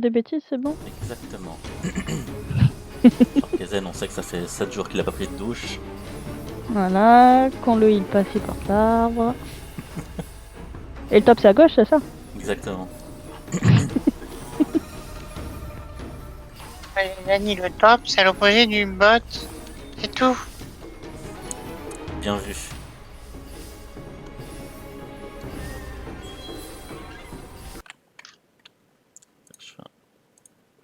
Des bêtises, c'est bon? Exactement. Alors Kezen, on sait que ça fait 7 jours qu'il a pas pris de douche. Voilà, qu'on le heal pas si porte l'arbre. Et le top c'est à gauche, c'est ça? Exactement. Yanni, le top, c'est à l'opposé du bot. C'est tout. Bien vu. Je fais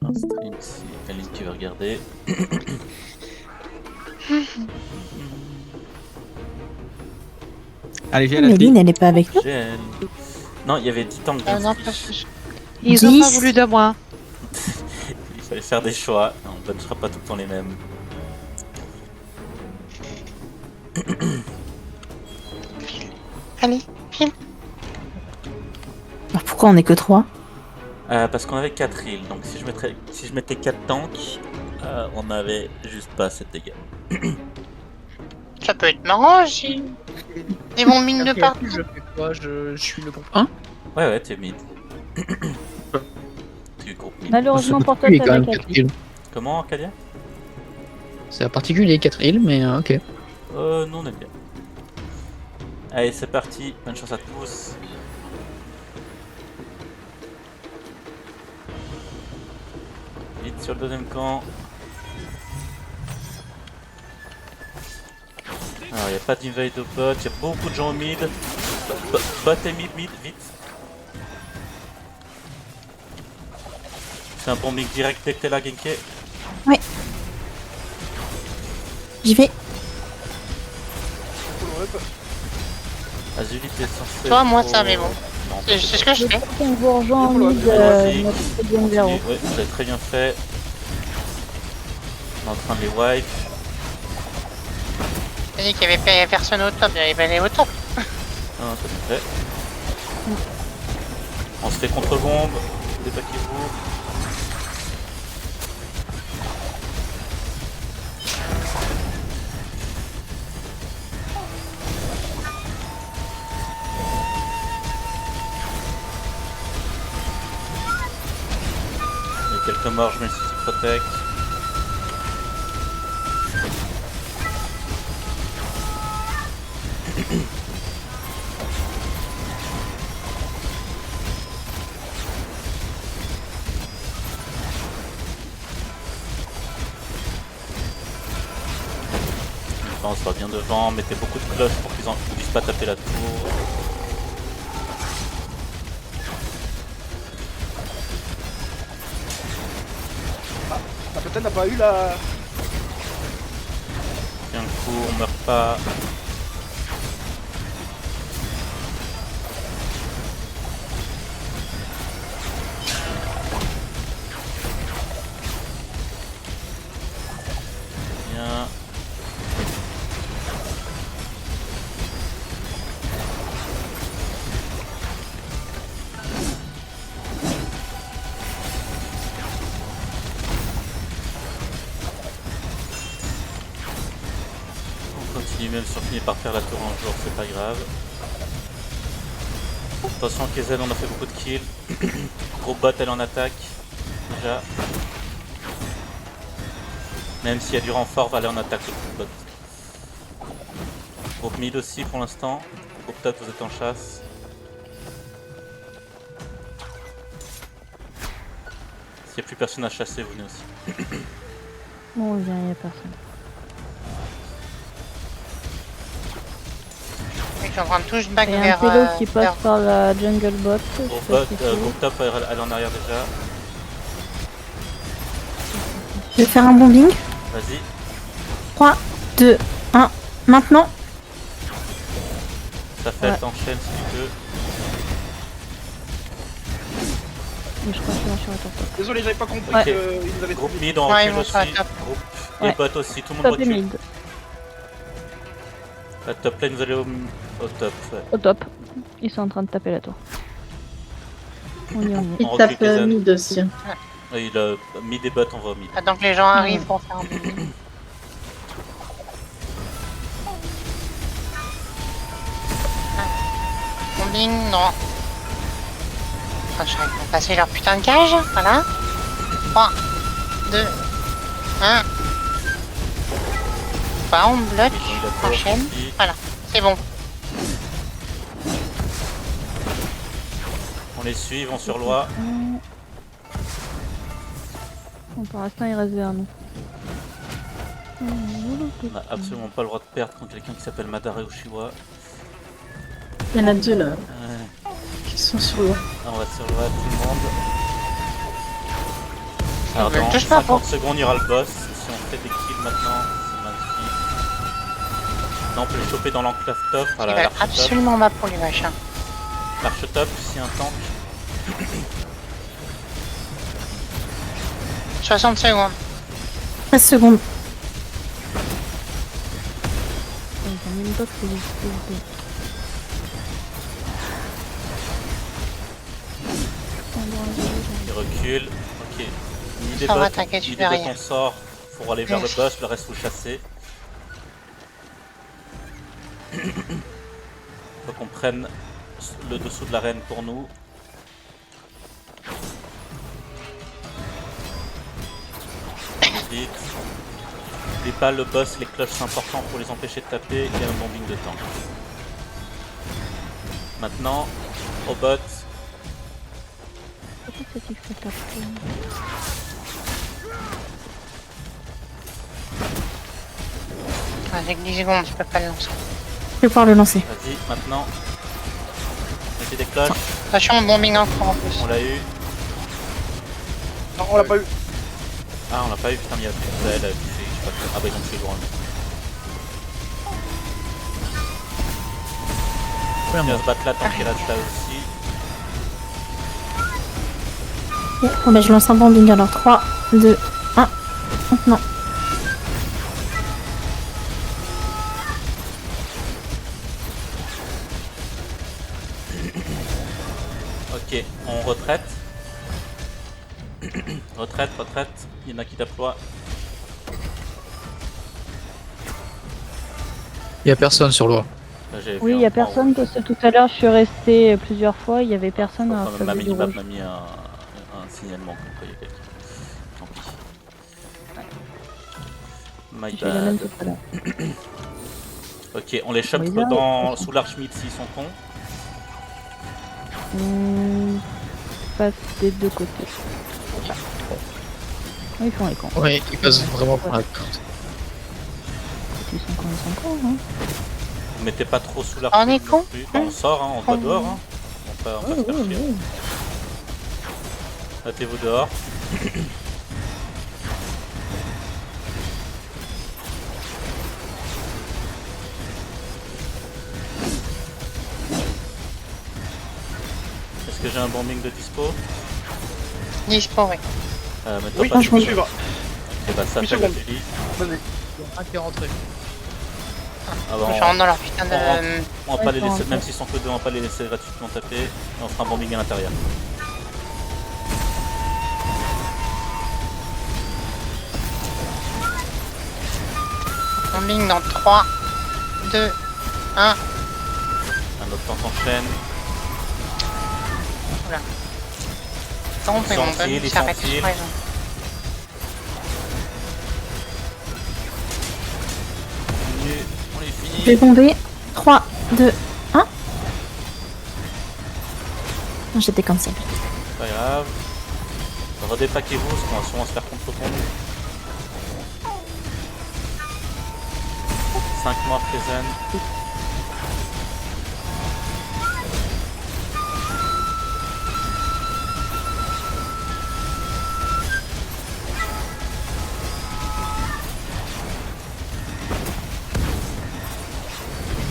un stream si Aline qui veut regarder. Allez, j'ai la Méline, elle est pas avec nous? GL. Non, il y avait 10 tanks Ah non, d'inscrits. Ils ont 10. pas voulu de moi. Il fallait faire des choix. On ne punchera pas tout le temps les mêmes. Allez, file. Alors pourquoi on est que 3? Parce qu'on avait 4 heals. Donc si je mettais 4 tanks, on avait juste pas assez de dégâts. Ça peut être marrant aussi. Ils vont mine de Ok, partout. je fais quoi? Je suis le groupe 1. Ouais, t'es mid. Tu groupe mid. Malheureusement pour toi, Il est t'as quand la même 4. 4 heals. Comment, Arcadia? C'est particulier 4 heals, mais ok. Nous on aime bien. Allez, c'est parti. Bonne chance à tous. Vite sur le deuxième camp. Alors, il n'y a pas d'invade au bot, il y a beaucoup de gens au mid. Bot et mid, vite. C'est un bombing direct dès que t'es là, Genke. J'y vais. Azuli, t'es censé. Toi, moi, ça, mais bon. Non, C'est ce que je fais. On vous rejoint en mid, Vas-y, notre deuxième zéro. Ouais, vous avez très bien fait. On est en train de les wipe. J'ai dit qu'il y avait personne au top, il y avait au top. Ah, ça me fait. On se fait contre-bombe. Dépaquez-vous. Il y a quelques morts, je mets le City Protect. On se va bien devant, mettez beaucoup de cloches pour qu'ils ne puissent pas taper la tour. La peut-être n'a pas eu la... Tiens le coup, on meurt pas. Bien. On continue, même si on finit par faire la tour un jour, c'est pas grave. Attention Kezel, on a fait beaucoup de kills. Gros bot, elle en attaque. Déjà. Même s'il y a du renfort, va aller en attaque le bot. Groupe mid aussi pour l'instant. Groupe top, vous êtes en chasse. S'il n'y a plus personne à chasser, vous venez aussi. Bon, il y a personne. Ils sont en train de tous back Il y a un vers... pélo qui vers- passe par la jungle bot. je sais Groupe pas bot, si c'est- groupe top, elle est en arrière déjà. Je vais faire un bombing. Vas-y. 3, 2, 1. Maintenant. Ça fait, Ouais. elle t'enchaîne si tu veux. Mais je crois que je suis sur la tour top. Désolé, j'avais pas compris Ok. qu'ils nous avaient Groupe trouvé. mid, on Ouais, recule ils vont aussi. sur la top. Groupe Ouais. et bot aussi, tout le monde Top et recule. mid. La top lane, vous allez au top. Ouais. Au top. Ils sont en train de taper la tour. On y est. On Il recule tape Kezen. mid aussi. Oui, le mid et bot, on va au mid. Attends que les gens arrivent pour faire un bombing. Bombing, non. Ah, je vais passer leur putain de cage, voilà. 3, 2, 1. Bah, on bloque, D'accord, enchaîne. puis- Voilà, c'est bon. On les suit, ils vont sur loi. Bon, pour l'instant, il reste vers nous. On n'a absolument pas le droit de perdre contre quelqu'un qui s'appelle Madara Uchiwa. Il y en a deux là Ouais. qui sont sur l'eau. On va sur loi tout le monde. Alors me dans touche pas, 50 secondes, il y aura le boss. Si on fait des kills maintenant, c'est magnifique. Là, on peut le choper dans l'enclave top. Ils Voilà, veulent l'arche top. absolument pas pour les machins. L'arche top, si un tank. 60 secondes. 13 secondes. Ils ont mis une box et ils Il recule. Ok. Ni des Ça va, bots, t'inquiète, ni je des vais bots rien. on sort pour aller vers le boss, le reste faut chasser. Faut qu'on prenne le dessous de l'arène pour nous. Vite. N'oublie pas le boss, les cloches c'est important pour les empêcher de taper et un bombing de temps. Maintenant, au bot. Pourquoi ça dit que ça tape Avec 10 secondes, je peux pas le lancer. Je vais pouvoir le lancer. Vas-y, maintenant. Mettez des cloches, Attention, bombing encore en plus. on l'a eu. Non, on l'a pas eu. Ah, on l'a pas eu, putain, mais il y a plus elle a fait, je sais pas quoi. Ah bah ils ont fait grand. Il va se battre là tant qu'il reste là aussi. Bon, bah, je lance un bombing alors. 3, 2, 1. Maintenant. Ok, on retraite. Retraite, retraite. Il y en a qui déploient. Il y a personne sur loi. Là, j'avais Oui, vu il y a un point où- personne parce que tout à l'heure je suis restée plusieurs fois, il y avait personne à Enfin, ma faire du minimap rouge. m'a mis un signalement comme quoi il y a quelqu'un. Tant pis. My J'ai fait la même bad. tout à l'heure. Ok, on les chope Oui, là, sous l'archmide s'ils sont cons. Passe des deux côtés. Ils font les cons. Ouais, ils passent vraiment par la carte. Ils sont cons, ils sont cons. Hein. Vous mettez pas trop sous On l'archmide est non cons. plus. Enfin, on sort, hein, on se bat dehors. Hein. On va se faire chier. Battez-vous dehors. Est-ce que j'ai un bombing de dispo? Dispo, oui. Mais toi Oui, pas tu peux du tout. suivre. Et bah ça 8 fait le secondes. délit. Vas-y. Un qui est rentré. Ah bah, Je rentre dans leur putain de... on va pas les Ouais, laisser, ça même s'ils sont que deux, on va pas les laisser gratuitement taper. Et on fera un bombing à l'intérieur. bombing dans 3, 2, 1. Un autre temps s'enchaîne. Tombe et mon Sans fil, gun ils s'arrête s'enfilent. sur raison. Continue, on les Je vais finit. bomber. 3, 2, 1. Non, j'étais cancel. Pas grave. Redépaquez-vous, parce qu'on va sûrement se faire contre-pompe. 5 morts Kaizen.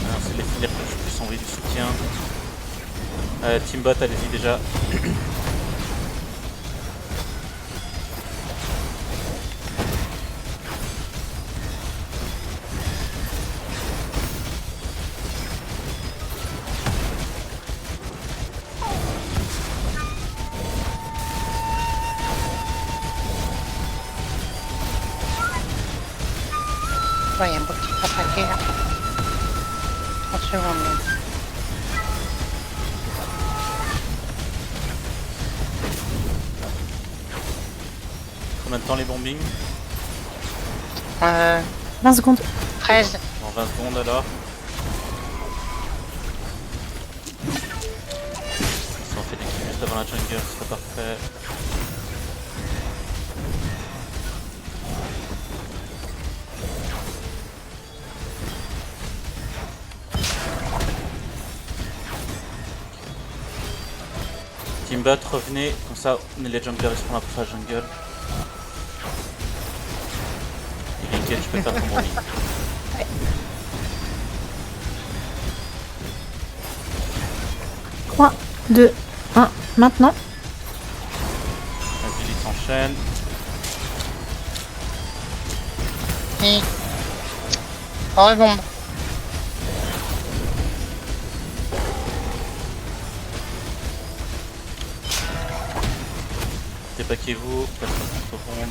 Alors, c'est les finir que je puisse envoyer du soutien. Teambot, allez-y déjà. Ouais, il y a un beau petit attaqué là. 30 secondes. même. Combien de temps les bombings? 20 secondes. 13. Dans 20 secondes alors. Si on fait des kills juste avant la jungle, ce serait parfait. Teambot, revenez, comme ça les junglers ils seront là pour la jungle. Et Linken, je peux faire ton bombing. 3, 2, 1, maintenant. Vas-y, il s'enchaîne. Et... Oh, bombe. Dépaquez-vous, personne contre bombe.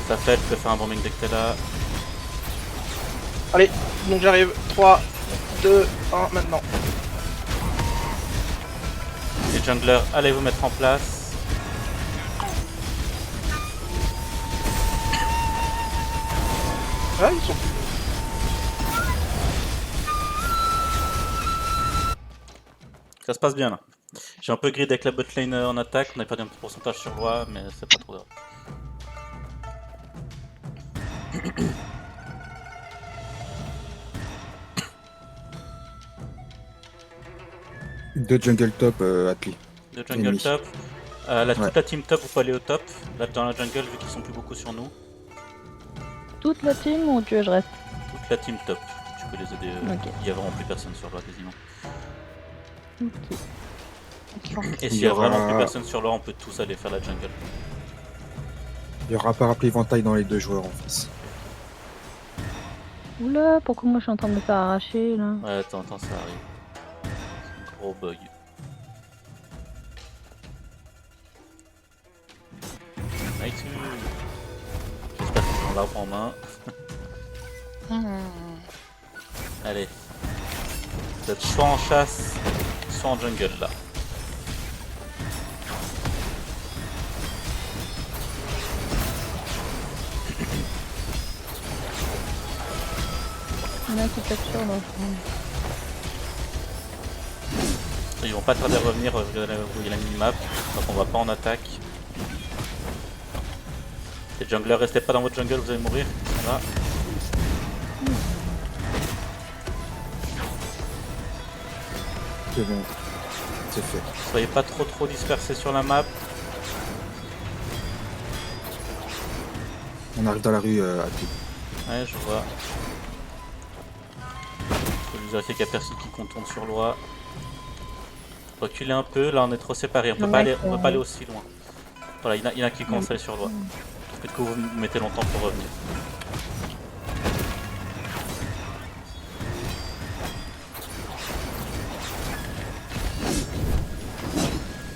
Ça fait, tu peux faire un bombing dès que t'es là. Allez, donc j'arrive. 3, 2, 1, maintenant. Les junglers, allez vous mettre en place. Ah, ils sont. Ça se passe bien là. J'ai un peu grid avec la botlane en attaque, on a perdu un petit pourcentage sur loi, mais c'est pas trop grave. Deux jungle top, Atli. De jungle Ennemi. top. Toute la team top, vous pouvez aller au top. Là dans la jungle, vu qu'ils sont plus beaucoup sur nous. Toute la team ou tu veux que je reste? Toute la team top. Tu peux les aider. Ok. Il y a vraiment plus personne sur loi quasiment. Ok. Et Il s'il y y a vraiment aura- plus personne sur loi, on peut tous aller faire la jungle. Il y aura parapluie éventail dans les deux joueurs en face. Oula, pourquoi moi je suis en train de me faire arracher là? Ouais, attends, ça arrive. C'est un gros bug. Nice. J'espère qu'ils ont l'arbre en main. Allez. Vous êtes soit en chasse, soit en jungle là. Il y en a qui capturent là. Ils vont pas tarder à revenir, regardez la minimap, donc on va pas en attaque. Les junglers, restez pas dans votre jungle, vous allez mourir. Voilà. C'est bon. C'est fait. Soyez pas trop dispersés sur la map. On arrive dans la rue, Atli. Ouais, je vois. Faut juste vérifier qu'il y a personne qui contourne sur loi. Reculez un peu, là on est trop séparés, on peut pas aller aussi loin. Voilà, il y en a qui commencent à aller sur loi. Peut-être que vous mettez longtemps pour revenir.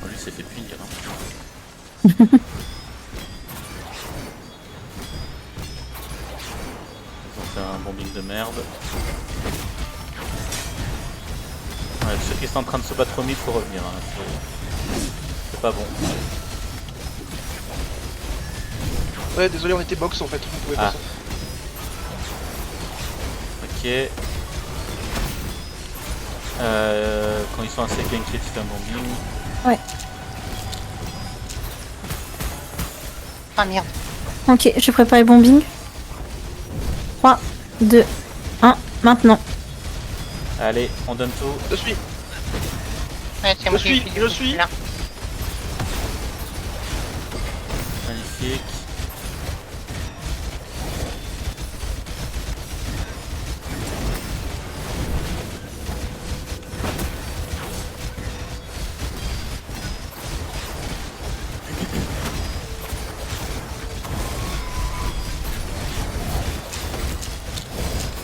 Bon, lui s'est fait punir. Hein. Ils ont fait un bombing de merde. Ouais, ceux qui sont en train de se battre au mid, faut revenir. Hein. C'est pas bon. Ouais, désolé, on était box en fait. On pouvait pas sortir. Ok. Quand ils sont assez gankés, tu fais un bombing. Ouais. Ah merde. Ok, je prépare le bombing. 3, 2, 1, maintenant. Allez, on donne tout. Je suis. Ouais, c'est moi qui Je suis. là. Magnifique.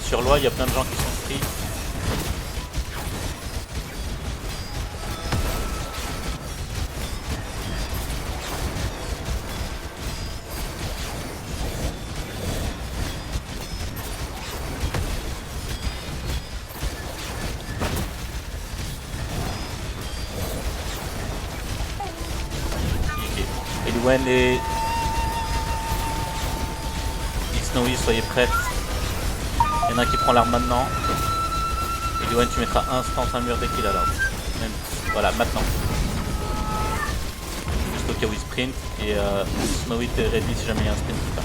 Sur loi, il y a plein de gens qui sont free. Ok. Et Liwen et Snowy, soyez prêtes. Il y en a un qui prend l'arme maintenant. Et Liwen, tu mettras instant un mur dès qu'il a l'arme. Voilà, maintenant. Juste au cas où il sprint. Et Snowy, t'es ready si jamais il y a un sprint qui part.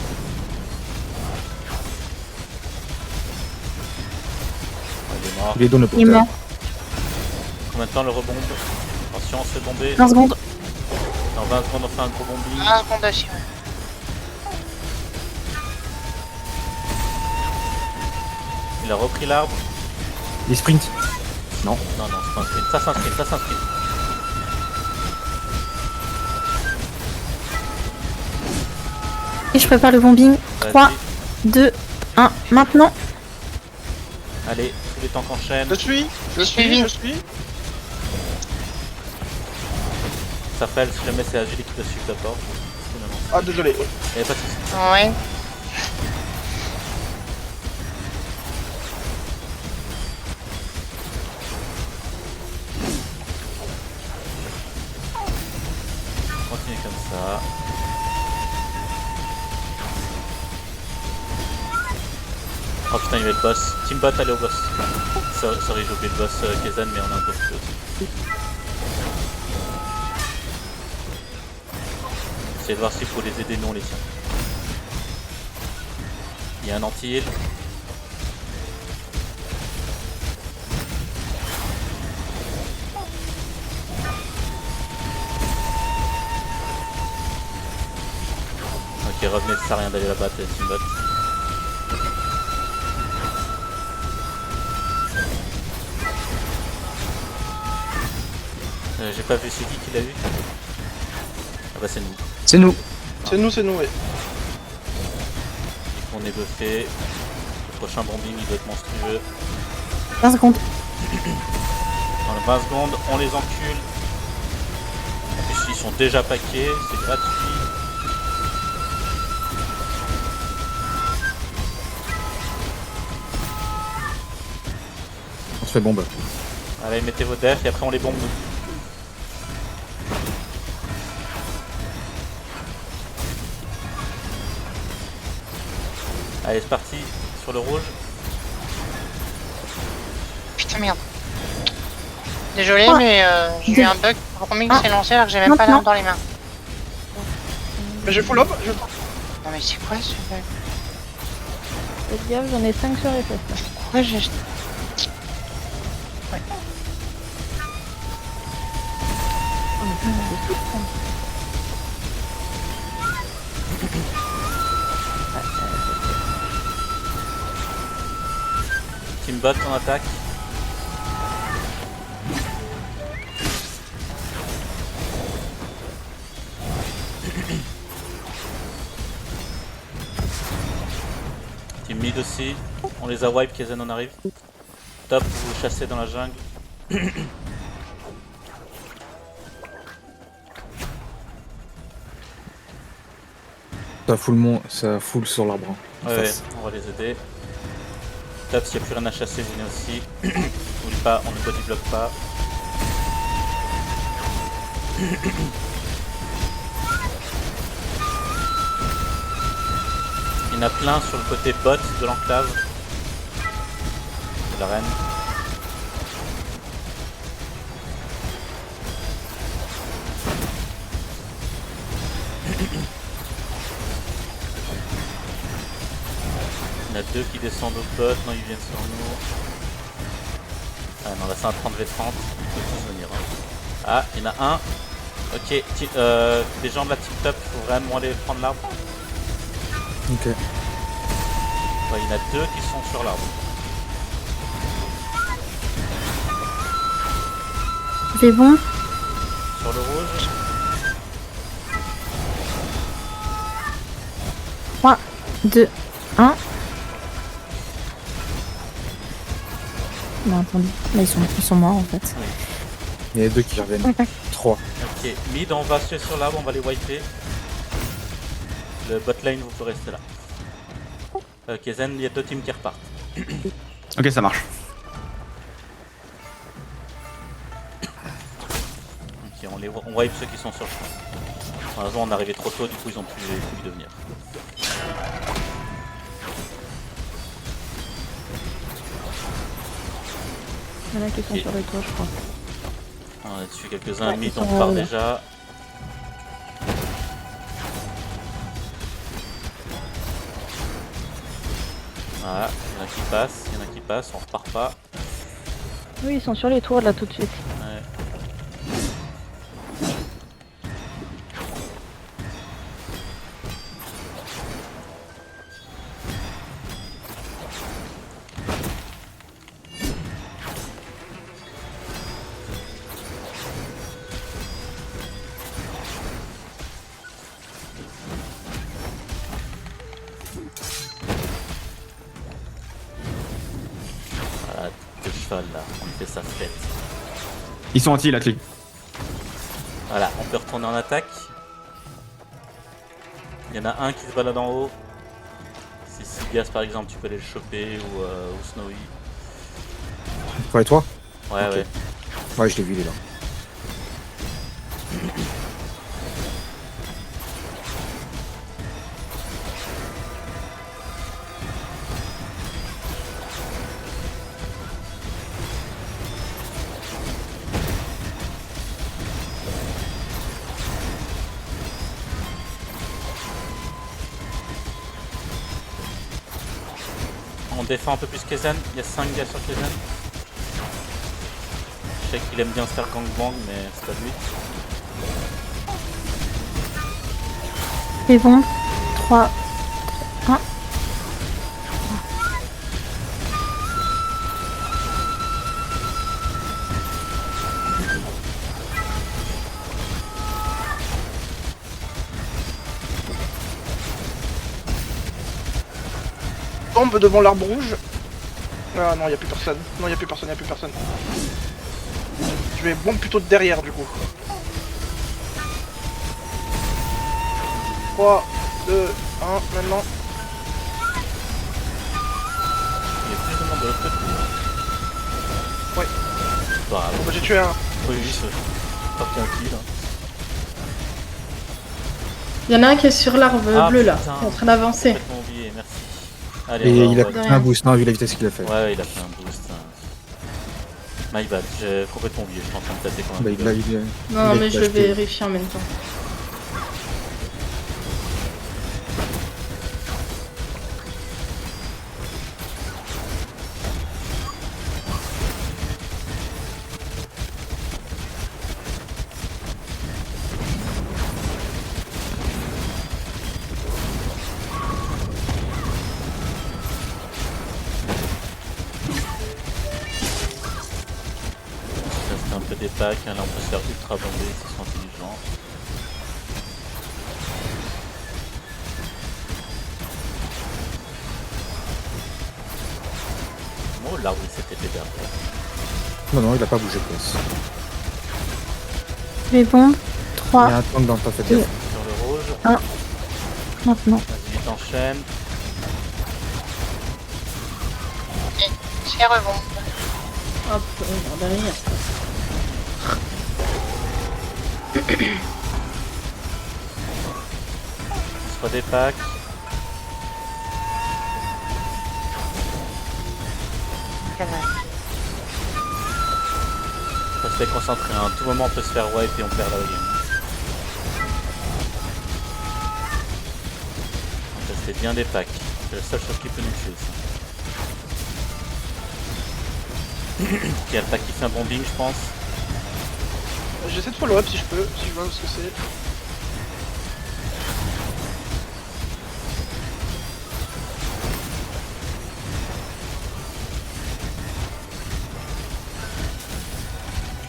Il est mort. Il est dans le Il est porteur. mort. Combien de temps le rebond? Attention, on se fait bomber. 20 secondes. Dans 20 secondes, on fait un gros bombing. 1 seconde aussi, ouais. Il a repris l'arbre. Il sprint. Non, non, c'est pas un sprint. Ça, c'est un sprint, ça, c'est un sprint. Et je prépare le bombing. 3, Vas-y. 2, 1. Maintenant. Allez, tous les temps qu'enchaîne. Je suis. Ça fait si jamais c'est Agile qui te suit d'abord. Ah, désolé. Et pas de soucis. Ouais. Continue comme ça. Oh putain, il y avait le boss. Teambot, allez au boss. Sorry, j'ai oublié le boss Kezen, mais on a un peu plus aussi. Essayez de voir s'il faut les aider, nous on les tient. Il y a un anti-heal. Ok, revenez, ça sert à rien d'aller là-bas, Teambot. J'ai pas vu, c'est qui l'a eu? Ah bah c'est nous. C'est nous. C'est nous, ouais. On est buffé. Le prochain bombing il doit être monstrueux. 20 secondes. Dans les 20 secondes, on les encule. En plus ils sont déjà paqués, c'est gratuit. On se fait bombe. Allez, mettez vos defs et après on les bombe nous. Allez, c'est parti, sur le rouge. Putain, merde. Désolé, Ah. mais j'ai eu un bug. Le bombing Ah. s'est lancé alors que j'ai même pas Maintenant. l'arme dans les mains. Mais j'ai full up. Non, mais c'est quoi ce bug? Faites gaffe, j'en ai 5 sur FF là. Pourquoi j'ai. Teambot en attaque. Team mid aussi. On les a wipe, Kezen on arrive. Top, vous chassez dans la jungle. Ça foule sur l'arbre. Hein, en Ouais, face. on va les aider. Top, s'il n'y a plus rien à chasser, vous venez aussi. N'oublie pas, on ne bodyblock pas. Il y en a plein sur le côté bot de l'enclave. De la reine. Il y en a deux qui descendent au bot, non ils viennent sur nous. Ah non là c'est un 30v30, ils peuvent tous venir. Hein. Ah, il y en a un. Ok, des gens de la team top, il faut vraiment aller prendre l'arbre. Ok. Ouais, il y en a deux qui sont sur l'arbre. C'est bon. Sur le rouge. 3, 2, 1. Non, attendez. Là, ils sont morts en fait. Il y a deux qui reviennent. 3. Ok, mid on va sur l'arbre, on va les wiper. Le bot lane vous pouvez rester là. Kezen, il y a deux teams qui repartent. Ok, ça marche. Ok, on wipe ceux qui sont sur le champ. Malheureusement, on est arrivé trop tôt, du coup, ils ont pu y devenir. Il y en a qui sont Ok. sur les toits, je crois. On a dessus quelques-uns, Ouais, mythes, ils on sont part là. déjà. Voilà, il y en a qui passent, on repart pas. Oui, ils sont sur les toits là tout de suite. Ouais. Voilà, de cheval là, on fait sa fête. Ils sont anti, la clique. Voilà, on peut retourner en attaque. Il y en a un qui se balade en haut. Si Sigas par exemple, tu peux aller le choper ou Snowy. Pour les toits? Ouais, Ok. ouais. Ouais, je l'ai vu, il est là. On défend un peu plus Kezen, il y a 5 gars sur Kezen. Je sais qu'il aime bien se faire gangbang, mais c'est pas lui. Les bombes. 3, 1. Tombe devant l'arbre rouge. Ah non, y a plus personne. Non, y a plus personne, y a plus personne. Je vais bombe plutôt de derrière du coup. 3, 2, 1, maintenant. Il y a plus de monde de l'autre côté. Ouais. C'est pas grave. Bon, bah, j'ai tué un. Oui, c'est parti un kill. Il y en a un qui est sur l'arbre Ah, bleu là, putain. qui est en train d'avancer. Complètement oublié, merci. Allez, Et on il a va- pris un boost, non, vu la vitesse qu'il a fait. Ouais, il a fait un boost. My bad, j'ai complètement oublié, je suis en train de taper quand Bah, même. Non, il mais a je acheté. vérifie en même temps. Ça c'est un peu des packs, hein, là on peut se faire ultra bomber s'ils sont intelligents. Oh l'arbre il s'est pété derrière. Non, non, il a pas bougé de place. Les bombes. Il 3, y a un tank dans le tas, faites deux. gaffe. Sur le rouge, maintenant. vas-y vite enchaîne. J'ai rebond. Hop, on va derrière. On se fait des packs. Faut se concentrer, hein. À tout moment on peut se faire wipe et on perd la game. Ça c'est bien des packs, c'est la seule chose qui peut nous tuer ça. Il y a le pack qui fait un bombing je pense. J'essaie de follow up si je peux, si je vois ce que c'est.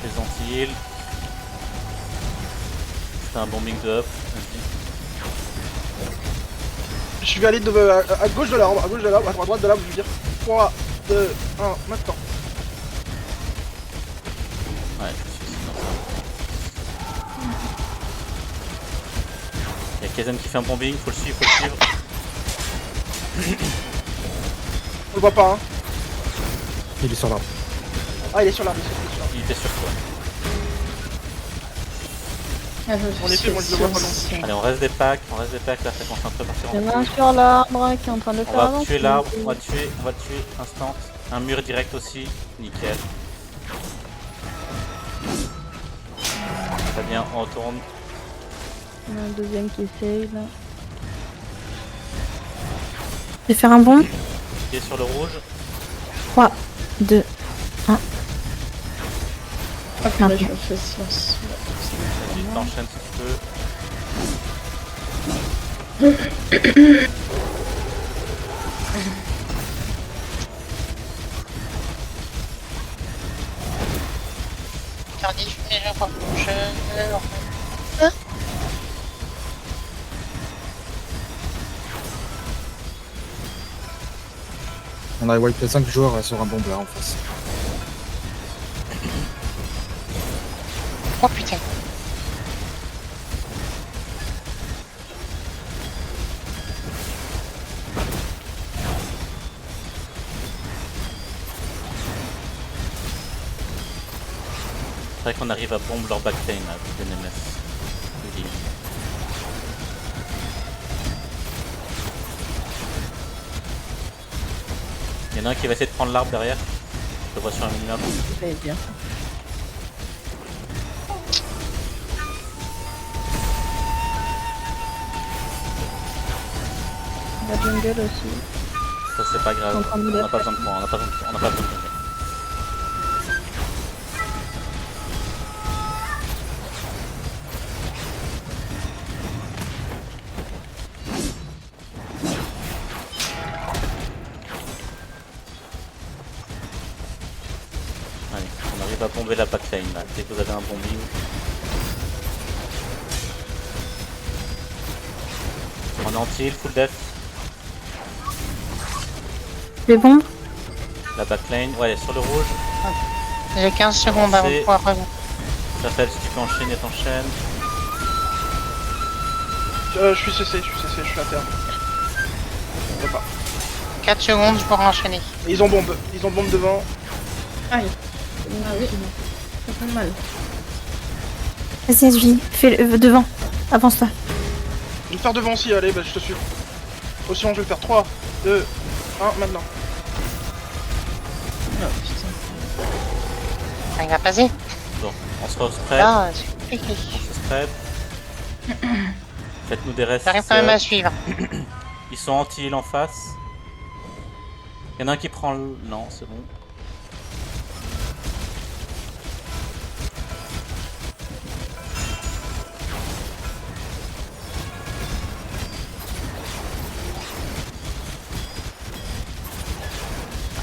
Les anti-heal. C'est un bombing de up. Vas-y. Je vais aller à gauche de l'arbre, à droite de l'arbre, je veux dire. 3, 2, 1, maintenant. Ouais, je suis sûr. Il y a Kaizen qui fait un bombing, faut le suivre, faut le suivre. On le voit pas, hein. Il est sur l'arbre. Ah, il est sur l'arbre, il est sur l'arbre. Il était sur toi. En effet, moi je le vois pas non plus. Allez, on reste des packs, là ça commence un peu à partir Il y en en a un couille. sur l'arbre qui est en train de le On faire va avancer. tuer l'arbre, on va le tuer, instant. Un mur direct aussi, nickel. Très bien, on retourne. Il y en a un deuxième qui essaye là. Je vais faire un bond. Pied sur le rouge. 3, 2, 1. Ah, purée, je me fais silence. Vas-y, t'enchaînes si tu peux. Tardif, mais je crois. On a wipe 5 joueurs sur un bombe là en face. Oh putain. C'est vrai qu'on arrive à bomber leur backlane là, avec des NMS. Oui. Il y en a un qui va essayer de prendre l'arbre derrière. Je le vois sur un minimum. J'allais dire. La jungle aussi. Ça c'est pas grave. En train de On le n'a pas besoin de points, on n'a pas besoin de gagner. Allez, on arrive à bomber la backlane là, dès que vous avez un bombing. On est anti-heal, full def. Je vais bombe. La backlane, ouais, sur le rouge. J'ai 15 secondes avant de pouvoir revenir. J'appelle si tu peux enchaîner, t'enchaînes. Je suis CC, je suis à terre. Je peux pas. 4 secondes, je pourrai enchaîner. Ils ont bombe devant. Aïe. Ah oui, ça fait mal. Vas-y, SJ. Fais-le devant. Avance-toi. Je vais le faire devant aussi, allez, bah je te suis. Océan, je vais le faire 3, 2, 1, maintenant. Oh putain. Ah, il va passer. Bon, on se spread. Là, c'est compliqué. On se spread. Faites-nous des restes. J'arrive quand même à suivre. Ils sont anti-heal en face. Il y en a un qui prend le... Non, c'est bon.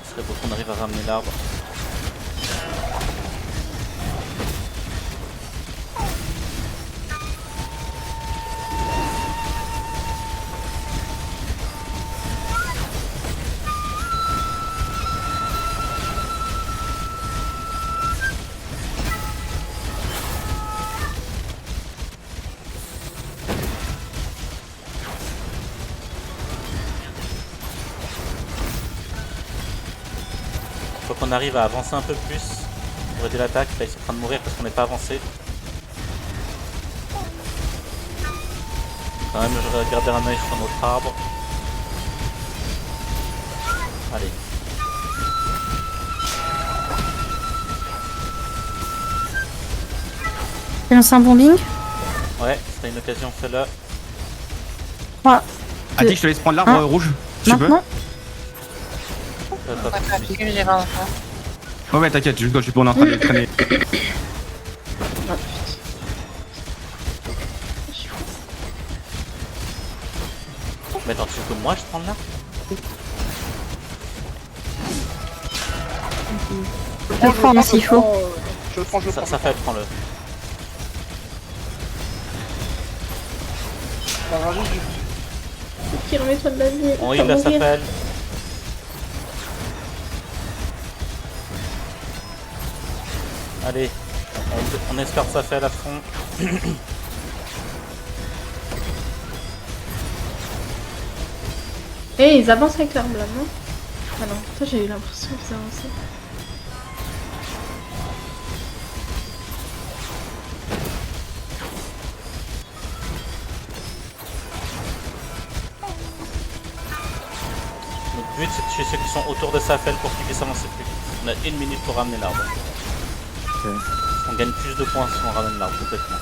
Ce serait beau qu'on arrive à ramener l'arbre. Faut qu'on arrive à avancer un peu plus pour aider l'attaque. Là, ils sont en train de mourir parce qu'on n'est pas avancé. Quand même, je vais garder un œil sur notre arbre. Allez. J'ai lancé un bombing. Ouais, c'était une occasion, celle-là. 3. Attic, je te laisse prendre l'arbre rouge. Si tu peux. Maintenant. Pas Pas de de soucis. calcul, j'ai 20 ans. Ouais, t'inquiète, juste quand je suis en train de traîner. Ah putain. Mais attends, tu veux que moi je prenne là? Je le prends s'il faut. Je le prends, je le prends. Ça fait, prends-le. Ça va juste du... Qui remets-toi de la vie. On va heal la mourir. s'appelle. Allez, on espère que ça fait à fond. Eh, ils avancent avec l'arme là, non? Ah non, ça j'ai eu l'impression qu'ils avançaient. Le but c'est de tuer ceux qui sont autour de Safel pour qu'ils puissent avancer plus vite. On a 1 minute pour ramener l'arbre. On gagne plus de points si on ramène l'arbre complètement.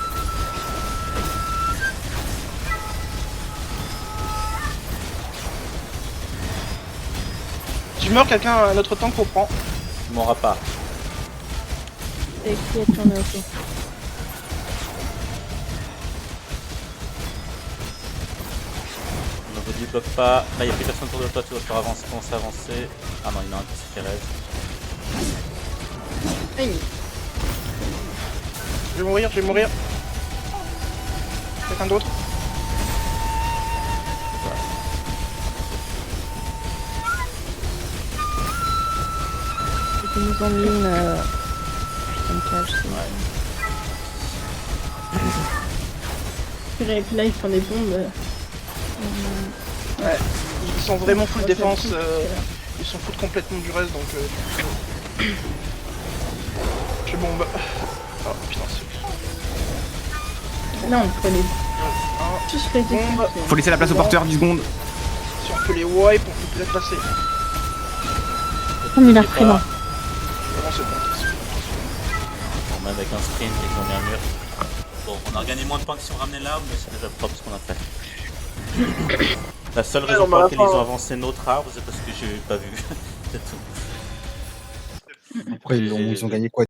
Si je meurs, quelqu'un a un autre tank qu'on prend. Tu m'auras pas. Et qui est tourné autour. On ne vous dit bloque pas. Là, il n'y a plus personne autour de toi, tu vas faire avancer, commencer à avancer. Ah non, il y en a un qui se fait raise. Aïe. Je vais mourir, je vais mourir. Quelqu'un d'autre? Ils nous ont mis une cage. Purée, et puis là, ils font des bombes. Ouais. Ils sont vraiment full défense. Ils s'en foutent complètement du reste, donc... Je bombe. Oh putain, c'est... Là, on peut les tous les Bombe. Faut laisser la place au porteur 10 secondes. Si on peut les wipe, on peut peut-être passer. Comme il a repris là. Non, c'est bon. On met avec un sprint et qu'on met un mur. Bon, on a gagné moins de points que si on ramenait l'arbre, mais c'est déjà propre ce qu'on a fait. La seule raison pour laquelle ils ont avancé notre arbre, c'est parce que j'ai pas vu. C'est tout. Après, ils ont gagné quoi?